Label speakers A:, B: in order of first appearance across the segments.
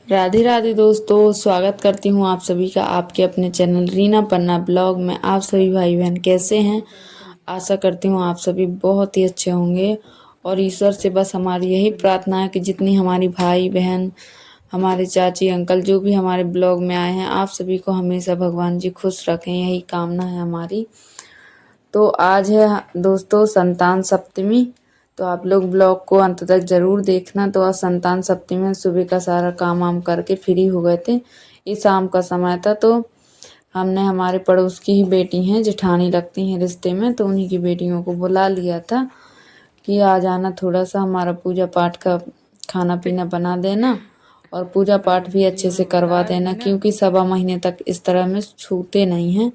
A: राधे राधे दोस्तों, स्वागत करती हूँ आप सभी का आपके अपने चैनल रीना पन्ना ब्लॉग में। आप सभी भाई बहन कैसे हैं? आशा करती हूँ आप सभी बहुत ही अच्छे होंगे। और ईश्वर से बस हमारी यही प्रार्थना है कि जितनी हमारी भाई बहन, हमारे चाची अंकल जो भी हमारे ब्लॉग में आए हैं, आप सभी को हमेशा भगवान जी खुश रखें, यही कामना है हमारी। तो आज है दोस्तों संतान सप्तमी। तो आप लोग ब्लॉग को अंत तक जरूर देखना। तो आज संतान सप्तमी में सुबह का सारा काम वाम करके फ्री हो गए थे। ये शाम का समय था, तो हमने हमारे पड़ोस की ही बेटी हैं, जेठानी लगती हैं रिश्ते में, तो उन्हीं की बेटियों को बुला लिया था कि आ जाना, थोड़ा सा हमारा पूजा पाठ का खाना पीना बना देना और पूजा पाठ भी अच्छे से करवा देना, क्योंकि 1.25 महीने तक इस तरह में छूते नहीं हैं।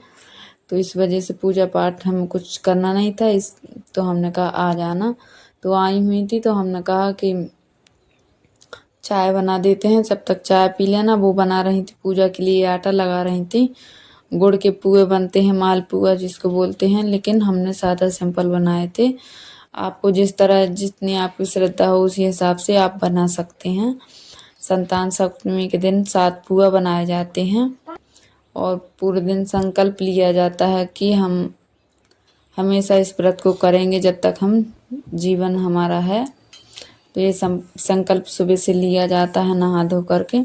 A: तो इस वजह से पूजा पाठ हम कुछ करना नहीं था, इस तो हमने कहा आ जाना। तो आई हुई थी, तो हमने कहा कि चाय बना देते हैं, जब तक चाय पी लेना। वो बना रही थी पूजा के लिए, आटा लगा रही थी। गुड़ के पुए बनते हैं, मालपुआ जिसको बोलते हैं, लेकिन हमने सादा सिंपल बनाए थे। आपको जिस तरह जितनी आपकी श्रद्धा हो उसी हिसाब से आप बना सकते हैं। संतान सप्तमी के दिन 7 पुआ बनाए जाते हैं और पूरे दिन संकल्प लिया जाता है कि हम हमेशा इस व्रत को करेंगे जब तक हम जीवन हमारा है। तो ये संकल्प सुबह से लिया जाता है नहा धो करके।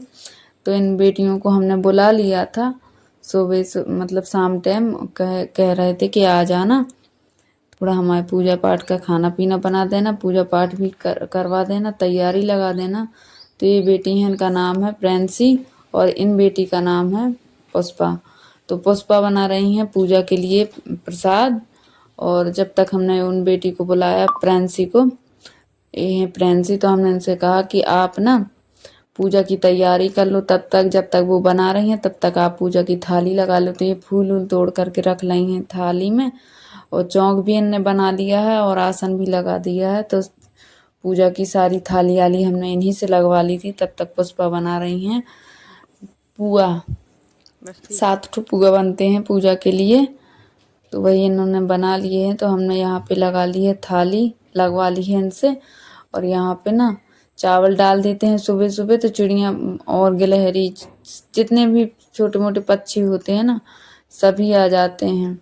A: तो इन बेटियों को हमने बुला लिया था सुबह मतलब शाम टाइम, कह रहे थे कि आ जाना, थोड़ा हमारे पूजा पाठ का खाना पीना बना देना, पूजा पाठ भी करवा देना, तैयारी लगा देना। तो ये बेटी हैं, इनका नाम है प्रेंसी और इन बेटी का नाम है पुष्पा। तो पुष्पा बना रही हैं पूजा के लिए प्रसाद। और जब तक हमने उन बेटी को बुलाया, प्रेंसी को, ये है प्रेंसी, तो हमने इनसे कहा कि आप ना पूजा की तैयारी कर लो, तब तक जब तक वो बना रही हैं तब तक आप पूजा की थाली लगा लो। तो ये फूल वूल तोड़ करके रख लाई हैं थाली में, और चौक भी इनने बना दिया है और आसन भी लगा दिया है। तो पूजा की सारी थाली आली हमने इन्हीं से लगवा ली थी। तब तक पुष्पा बना रही हैं पुआ। 7 ठो पुआ बनते हैं पूजा के लिए, तो वही इन्होंने बना लिए हैं। तो हमने यहाँ पे लगा ली है थाली, लगवा ली है इनसे। और यहाँ पे ना चावल डाल देते हैं सुबह सुबह, तो चिड़िया और गिलहरी जितने भी छोटे मोटे पक्षी होते हैं ना, सभी आ जाते हैं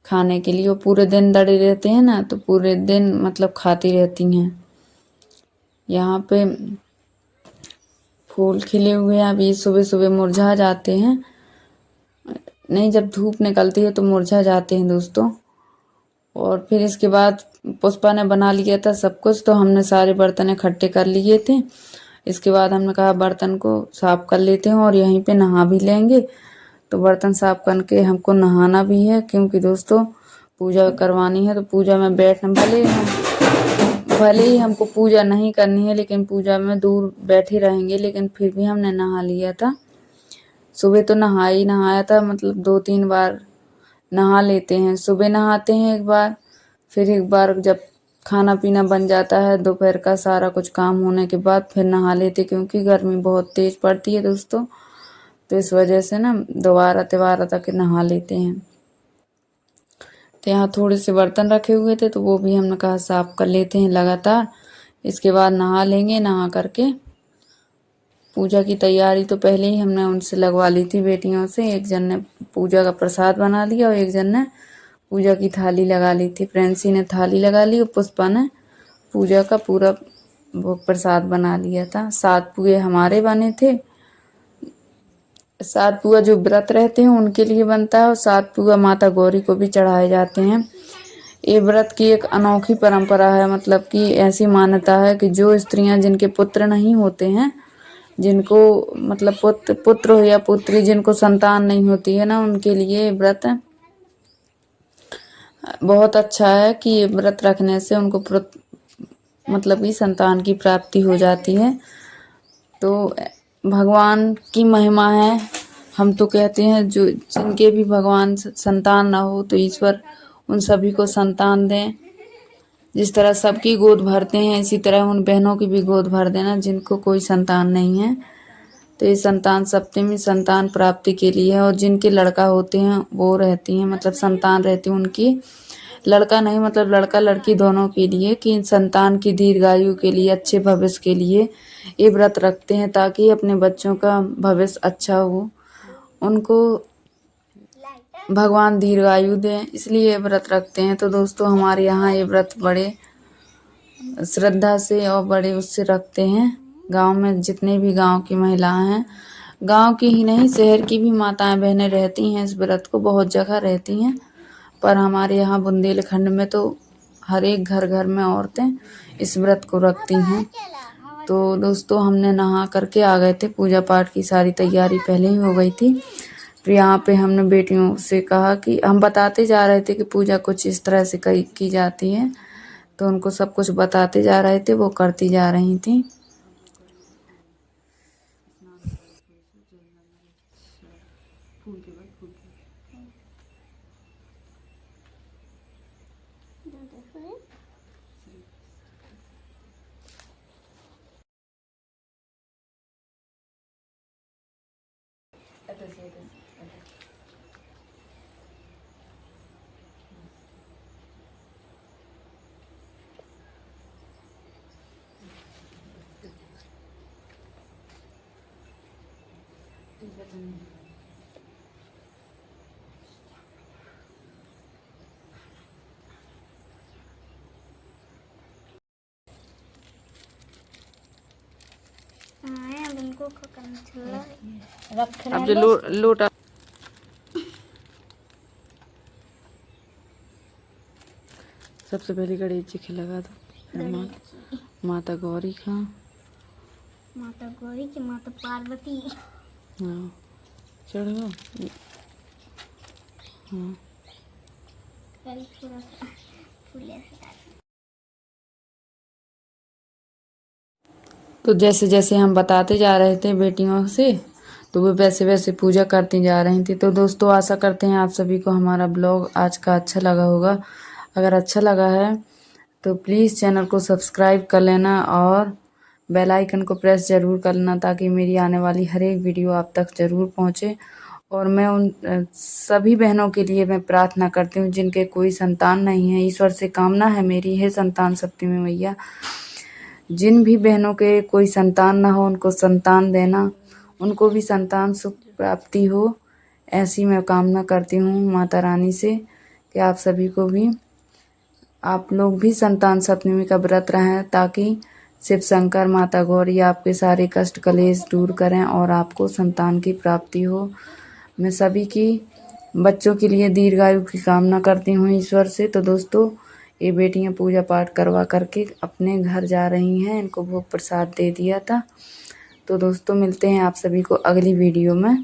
A: खाने के लिए। वो पूरे दिन डरे रहते हैं ना, तो पूरे दिन मतलब खाती रहती हैं। यहाँ पे फूल खिले हुए हैं, अभी सुबह सुबह मुरझा जाते हैं, नहीं जब धूप निकलती है तो मुरझा जाते हैं दोस्तों। और फिर इसके बाद पुष्पा ने बना लिया था सब कुछ, तो हमने सारे बर्तन इकट्ठे कर लिए थे। इसके बाद हमने कहा बर्तन को साफ कर लेते हैं और यहीं पे नहा भी लेंगे। तो बर्तन साफ करके हमको नहाना भी है, क्योंकि दोस्तों पूजा करवानी है। तो पूजा में बैठना, भले ही हमको पूजा नहीं करनी है, लेकिन पूजा में दूर बैठे रहेंगे, लेकिन फिर भी हमने नहा लिया था। सुबह तो नहाया था, मतलब 2-3 बार नहा लेते हैं। सुबह नहाते हैं एक बार, फिर एक बार जब खाना पीना बन जाता है दोपहर का सारा कुछ काम होने के बाद फिर नहा लेते, क्योंकि गर्मी बहुत तेज पड़ती है दोस्तों। तो इस वजह से ना दोबारा तिबारा तक नहा लेते हैं। तो यहाँ थोड़े से बर्तन रखे हुए थे, तो वो भी हमने कहा साफ कर लेते हैं लगातार। इसके बाद नहा लेंगे, नहा करके पूजा की तैयारी तो पहले ही हमने उनसे लगवा ली थी बेटियों से। एक जन ने पूजा का प्रसाद बना लिया और एक जन ने पूजा की थाली लगा ली थी। प्रेंसी ने थाली लगा ली और पुष्पा ने पूजा का पूरा वो प्रसाद बना लिया था। 7 पुए हमारे बने थे। 7 पुआ जो व्रत रहते हैं उनके लिए बनता है, और 7 पुआ माता गौरी को भी चढ़ाए जाते हैं। ये व्रत की एक अनोखी परंपरा है, मतलब कि ऐसी मान्यता है कि जो स्त्रियां जिनके पुत्र नहीं होते हैं, जिनको मतलब पुत्र हो या पुत्री, जिनको संतान नहीं होती है ना, उनके लिए व्रत बहुत अच्छा है कि ये व्रत रखने से उनको मतलब कि संतान की प्राप्ति हो जाती है। तो भगवान की महिमा है। हम तो कहते हैं जो जिनके भी भगवान संतान ना हो, तो ईश्वर उन सभी को संतान दें। जिस तरह सबकी गोद भरते हैं, इसी तरह उन बहनों की भी गोद भर देना जिनको कोई संतान नहीं है। तो ये संतान सप्तमी संतान प्राप्ति के लिए है। और जिनके लड़का होते हैं वो रहती हैं, मतलब संतान रहती है उनकी लड़का नहीं मतलब लड़का लड़की दोनों के लिए, कि संतान की दीर्घायु के लिए, अच्छे भविष्य के लिए ये व्रत रखते हैं ताकि अपने बच्चों का भविष्य अच्छा हो, उनको भगवान दीर्घायु दें, इसलिए ये व्रत रखते हैं। तो दोस्तों हमारे यहाँ ये व्रत बड़े श्रद्धा से और बड़े उससे रखते हैं। गांव में जितने भी गांव की महिलाएं हैं, गांव की ही नहीं शहर की भी माताएं बहनें रहती हैं, इस व्रत को बहुत जगह रहती हैं, पर हमारे यहाँ बुंदेलखंड में तो हर एक घर घर में औरतें इस व्रत को रखती हैं। तो दोस्तों हमने नहा करके आ गए थे, पूजा पाठ की सारी तैयारी पहले ही हो गई थी। तो यहाँ पे हमने बेटियों से कहा कि हम बताते जा रहे थे कि पूजा कुछ इस तरह से की जाती है, तो उनको सब कुछ बताते जा रहे थे, वो करती जा रही थी। अब जो लोटा सबसे पहले गणेश जी की लगा दो, माता गौरी का,
B: माता गौरी की, माता पार्वती,
A: हाँ चढ़ो, हाँ
B: थोड़ा सा फूले।
A: तो जैसे जैसे हम बताते जा रहे थे बेटियों से, तो वो वैसे वैसे पूजा करती जा रही थी। तो दोस्तों आशा करते हैं आप सभी को हमारा ब्लॉग आज का अच्छा लगा होगा। अगर अच्छा लगा है तो प्लीज़ चैनल को सब्सक्राइब कर लेना और बेल आइकन को प्रेस ज़रूर करना, ताकि मेरी आने वाली हर एक वीडियो आप तक ज़रूर पहुँचे। और मैं उन सभी बहनों के लिए मैं प्रार्थना करती हूँ जिनके कोई संतान नहीं है, ईश्वर से कामना है मेरी, है संतान शक्ति में मैया, जिन भी बहनों के कोई संतान ना हो उनको संतान देना, उनको भी संतान सुख प्राप्ति हो, ऐसी मैं कामना करती हूँ माता रानी से कि आप सभी को भी, आप लोग भी संतान सप्तमी का व्रत रहें, ताकि शिव शंकर माता गौरी आपके सारे कष्ट कलेश दूर करें और आपको संतान की प्राप्ति हो। मैं सभी की बच्चों के लिए दीर्घायु की कामना करती हूँ ईश्वर से। तो दोस्तों ये बेटियां पूजा पाठ करवा करके अपने घर जा रही हैं, इनको भोग प्रसाद दे दिया था। तो दोस्तों मिलते हैं आप सभी को अगली वीडियो में।